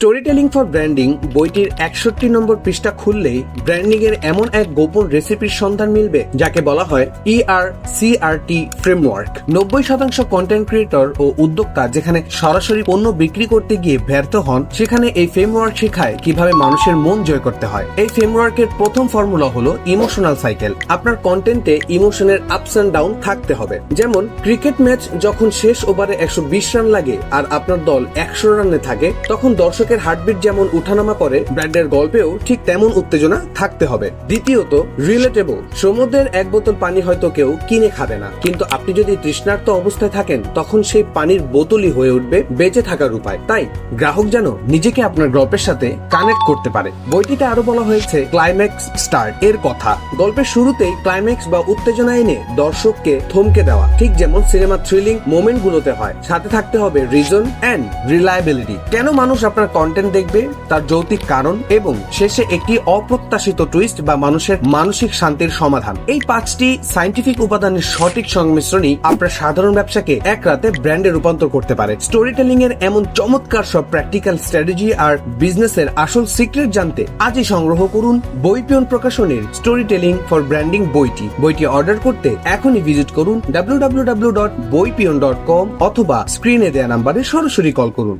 Story telling for branding বইটির ৬১ নম্বর পৃষ্ঠা খুললেই ব্র্যান্ডিং এর এমন এক গোপন রেসিপির সন্ধান মিলবে যাকে বলা হয় ERCRT ফ্রেমওয়ার্ক। ৯০% কন্টেন্ট ক্রিয়েটর ও উদ্যোক্তা যেখানে সরাসরি পণ্য বিক্রি করতে গিয়ে ব্যর্থ হন, সেখানে এই ফ্রেমওয়ার্ক শেখায় কিভাবে মানুষের মন জয় করতে হয়। এই ফ্রেমওয়ার্কের প্রথম ফর্মুলা হলো ইমোশনাল সাইকেল। আপনার কন্টেন্টে ইমোশনের আপস এন্ড ডাউন থাকতে হবে। যেমন ক্রিকেট ম্যাচ যখন শেষ ওভারে ১২০ রান লাগে আর আপনার দল ১০০ রানে থাকে, তখন দর্শকের হার্টবিট যেমন উঠানামা করে, ব্র্যান্ডের গল্পেও ঠিক তেমন উত্তেজনা থাকতে হবে। দ্বিতীয়ত, রিলেটেবল। সমুদ্রের এক বোতল পানি হয়তো কেউ কিনে খাবে না, কিন্তু আপনি যদি তৃষ্ণার্ত অবস্থায় থাকেন, তখন সেই পানির বোতলই হয়ে উঠবে বেঁচে থাকার উপায়। তাই গ্রাহক যেন নিজেকে আপনার গল্পের সাথে কানেক্ট করতে পারে। বইটিতে আরো বলা হয়েছে ক্লাইম্যাক্স স্টার্ট এর কথা। গল্পের শুরুতেই ক্লাইম্যাক্স বা উত্তেজনা এনে দর্শককে থমকে দেওয়া, ঠিক যেমন সিনেমা থ্রিলিং মোমেন্ট গুলোতে হয়। সাথে থাকতে হবে রিজন এন্ড রিলায়েবিলিটি। কেন মানুষ আপনার কন্টেন্ট দেখবে, তার যৌক্তিক কারণ, এবং শেষে একটি অপ্রত্যাশিত টুইস্ট বা মানুষের মানসিক শান্তির সমাধান। এই 5টি সায়েন্টিফিক উপাদানের সঠিক সংমিশ্রণই আপনার সাধারণ ব্যবসাকে এক রাতে ব্র্যান্ডে রূপান্তর করতে পারে। স্টোরি টেলিং এর এমন চমৎকার সব প্র্যাকটিক্যাল স্ট্র্যাটেজি আর বিজনেসের আসল সিক্রেট জানতে আজই সংগ্রহ করুন বইপিয়ন প্রকাশনের স্টোরি টেলিং ফর ব্র্যান্ডিং বইটি অর্ডার করতে এখনই ভিজিট করুন www.boipion.com অথবা স্ক্রিনে দেয়া নাম্বারে সরাসরি কল করুন।